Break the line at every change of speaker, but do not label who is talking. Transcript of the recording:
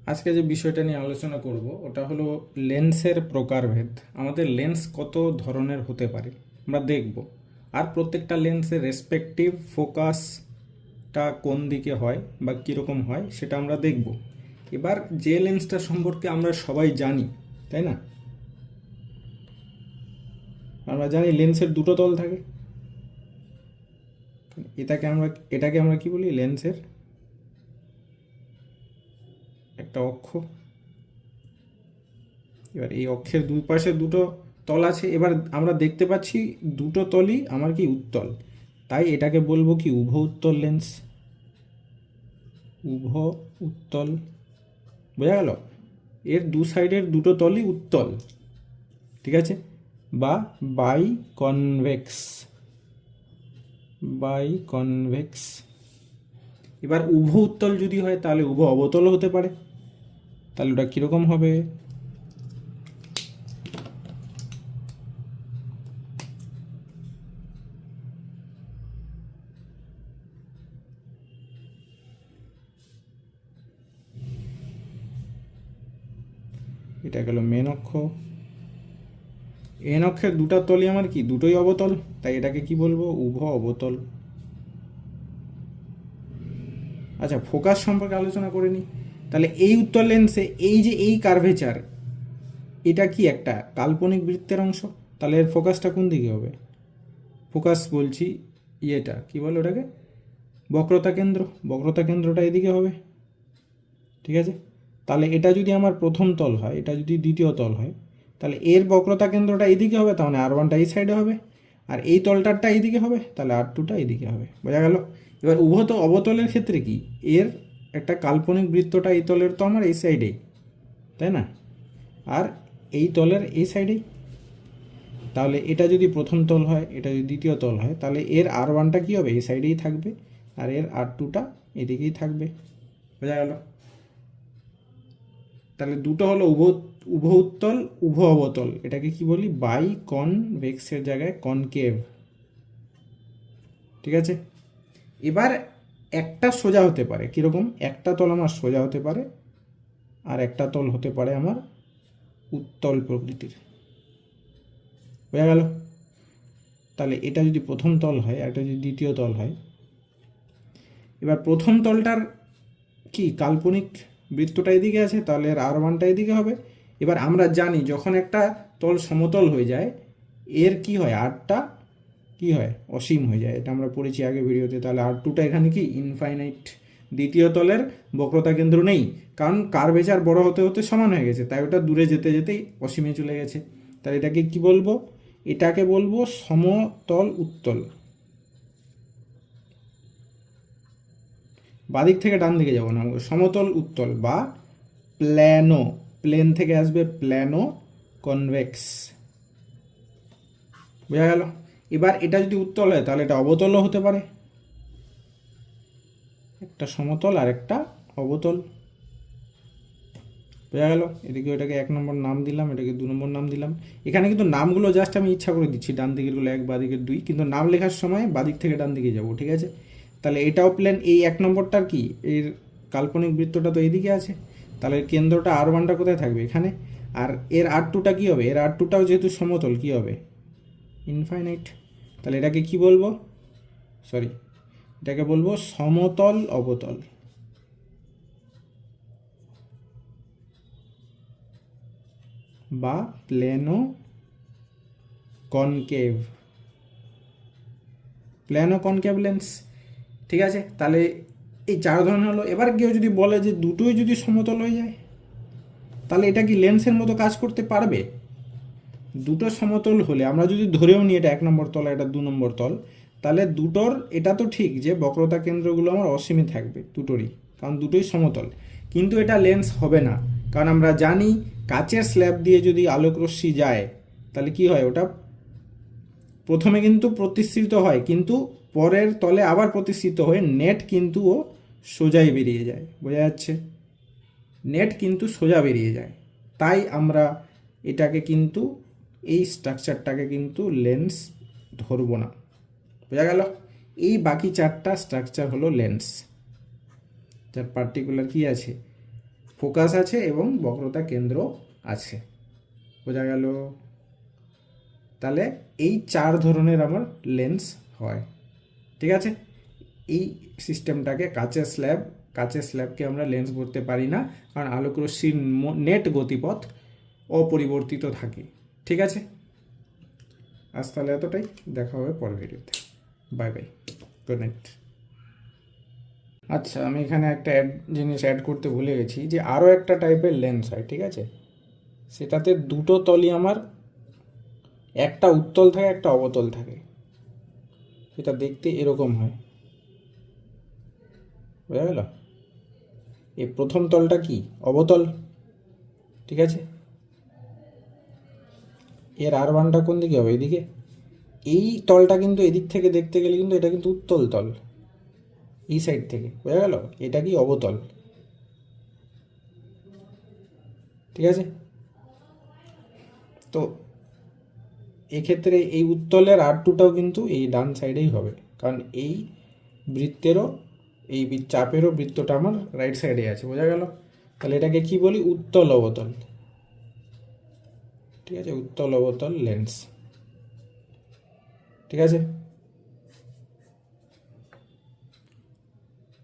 আজকে যে বিষয়টা নিয়ে আলোচনা করব ওটা হলো লেন্সের প্রকারভেদ। আমাদের লেন্স কত ধরনের হতে পারে আমরা দেখব, আর প্রত্যেকটা লেন্সের রেসপেক্টিভ ফোকাসটা কোন দিকে হয় বা কীরকম হয় সেটা আমরা দেখব। এবার যে লেন্সটা সম্পর্কে আমরা সবাই জানি, তাই না? আমরা জানি লেন্সের দুটো তল থাকে। এটাকে আমরা কি বলি? লেন্সের একটা অক্ষ। এবার এই অক্ষের দুই পাশে দুটো তল আছে। এবার আমরা দেখতে পাচ্ছি দুটো তলই আমার কি উত্তল, তাই এটাকে বলবো কি উভ উত্তল লেন্স। উভ উত্তল, বোঝা গেল? এর দু সাইডের দুটো তলই উত্তল, ঠিক আছে? বা বাই কনভেক্স, বাই কনভেক্স। এবার উভ উত্তল যদি হয় তাহলে উভ অবতল হতে পারে। তাহলে ওটা কীরকম হবে? এটা গেল মেন অক্ষ। এন অক্ষের দুটা তলই আমার কি দুটোই অবতল, তাই এটাকে কি বলবো? উভ অবতল। আচ্ছা, ফোকাস সম্পর্কে আলোচনা করে নিই। তাহলে এই উত্তল লেন্সে এই যে এই কার্ভেচার, এটা কি একটা কাল্পনিক বৃত্তের অংশ? তাহলে এর ফোকাসটা কোন দিকে হবে? ফোকাস বলছি ইয়েটা কি বলে ওটাকে? বক্রতা কেন্দ্র। বক্রতা কেন্দ্রটা এদিকে হবে, ঠিক আছে? তাহলে এটা যদি আমার প্রথম তল হয়, এটা যদি দ্বিতীয় তল হয়, তাহলে এর বক্রতা কেন্দ্রটা এইদিকে হবে, তাহলে R1টা এই সাইডে হবে, আর এই তলটারটা এইদিকে হবে, তাহলে R2টা এইদিকে হবে। বোঝা গেল? এবার উভত অবতলের ক্ষেত্রে কি এর একটা কাল্পনিক বৃত্তটা এই তলের তো আমার এই সাইডেই, তাই না? আর এই তলের এই সাইডেই। তাহলে এটা যদি প্রথম তল হয়, এটা যদি দ্বিতীয় তল হয়, তাহলে এর R1টা কী হবে? এই সাইডেই থাকবে, আর এর R2টা এদিকেই থাকবে। বোঝা গেল? তাহলে দুটো হলো উভ উত্তল, উভ অবতল। এটাকে কি বলি? বাই কনভেক্সের জায়গায় কনকেভ, ঠিক আছে? এবার একটা সোজা হতে পারে, কীরকম? একটা তল আমার সোজা হতে পারে, আর একটা তল হতে পারে আমার উত্তল প্রকৃতির। বোঝা গেল? তাহলে এটা যদি প্রথম তল হয়, আর এটা যদি দ্বিতীয় তল হয়, এবার প্রথম তলটার কি কাল্পনিক বৃত্তটা এদিকে আছে, তাহলে এর R1টা এদিকে হবে। এবার আমরা জানি যখন একটা তল সমতল হয়ে যায় এর কি হয়? আরটা কি হয়? অসীম হয়ে যায়। এটা আমরা পড়েছি আগে ভিডিওতে। তাহলে R2টা এখানে কি ইনফাইনাইট। দ্বিতীয় তলের বক্রতা কেন্দ্র নেই, কারণ কার্ভেচার বড় হতে হতে সমান হয়ে গেছে, তাই ওটা দূরে যেতে যেতেই অসীমে চলে গেছে। তাহলে এটাকে কি বলবো? এটাকে বলবো সমতল উত্তল। বাদিক থেকে ডান দিকে যাব না, সমতল উত্তল বা প্ল্যানো। প্লেন থেকে আসবে প্ল্যানো কনভেক্স। বোঝা গেল? এবার এটা যদি উত্তল হয় তাহলে এটা অবতলও হতে পারে, একটা সমতল আর একটা অবতল। বোঝা গেল? এদিকে এটাকে 1 নম্বর নাম দিলাম, এটাকে 2 নম্বর নাম দিলাম। এখানে কিন্তু নামগুলো জাস্ট আমি ইচ্ছা করে দিচ্ছি, ডান দিকেরগুলো 1, বাদিকের 2, কিন্তু নাম লেখার সময় বাদিক থেকে ডান দিকে যাব, ঠিক আছে? তাহলে এটাও প্লেন। এই 1 নম্বরটার কি এর কাল্পনিক বৃত্তটা তো এইদিকে আছে, তাহলে কেন্দ্রটা R1টা কোথায় থাকবে? এখানে। আর এর R2টা কি হবে? এর R2টাও যেহেতু সমতল কি হবে? ইনফাইনাইট। তাহলে এটাকে কি বলবো? সরি, এটাকে বলবো সমতল অবতল বা প্ল্যানো কনকেভ। প্ল্যানো কনকেভ লেন্স, ঠিক আছে? তাহলে এই 4 ধরনের হলো। এবার কেউ যদি বলে যে দুটোই যদি সমতল হয়ে যায়, তাহলে এটা কি লেন্সের মতো কাজ করতে পারবে? দুটো সমতল হলে আমরা যদি ধরেও নিই এটা 1 নম্বর তল, এটা 2 নম্বর তল, তাহলে দুটোর এটা তো ঠিক যে বক্রতা কেন্দ্রগুলো আমার অসীমে থাকবে দুটোরই, কারণ দুটোই সমতল। কিন্তু এটা লেন্স হবে না, কারণ আমরা জানি কাচের স্ল্যাব দিয়ে যদি আলোকরশ্মি যায় তাহলে কি হয়? ওটা প্রথমে কিন্তু প্রতিষ্ঠিত হয়, কিন্তু পরের তলে আবার প্রতিষ্ঠিত হয়ে নেট কিন্তু ও সোজাই বেরিয়ে যায়। বোঝা যাচ্ছে? নেট কিন্তু সোজা বেরিয়ে যায়। তাই আমরা এটাকে কিন্তু এই স্ট্রাকচারটাকে কিন্তু লেন্স ধরবো না। বোঝা গেল? এই বাকি 4টা স্ট্রাকচার হলো লেন্স, যার পার্টিকুলার কি আছে? ফোকাস আছে এবং বক্রতা কেন্দ্র আছে। বোঝা গেল? তাহলে এই 4 ধরনের আমার লেন্স হয়। ঠিক আছে, এই সিস্টেমটাকে কাচের স্ল্যাবকে আমরা লেন্স বলতে পারি না, কারণ আলোক রশ্মির নেট গতিপথ অপরিবর্তিত থাকে। ঠিক আছে, আজ তাহলে এতটাই, দেখা হবে পরের ভিডিওতে। Bye bye, good night. আচ্ছা, আমি এখানে একটা জিনিস অ্যাড করতে ভুলে গেছি, যে আরও একটা টাইপের লেন্স হয়। ঠিক আছে, সেটাতে দুটো তলই আমার, একটা উত্তল থাকে একটা অবতল থাকে। সেটা দেখতে এরকম হয়। বোঝা গেল? এই প্রথম তলটা কি? অবতল। ঠিক আছে, এর R1টা কোন দিকে হবে? এদিকে। এই তলটা কিন্তু এদিক থেকে দেখতে গেলে কিন্তু এটা কিন্তু উত্তল তল, এই সাইড থেকে। বোঝা গেল? এটা কি? অবতল। ঠিক আছে, তো এক্ষেত্রে এই উত্তলের R2টাও কিন্তু এই ডান সাইডেই হবে, কারণ এই বৃত্তেরও, এই চাপেরও বৃত্তটা আমার রাইট সাইডে আছে। বোঝা গেল? তাহলে এটাকে কি বলি? উত্তল অবতল। ঠিক আছে, উত্তল অবতল লেন্স। ঠিক আছে।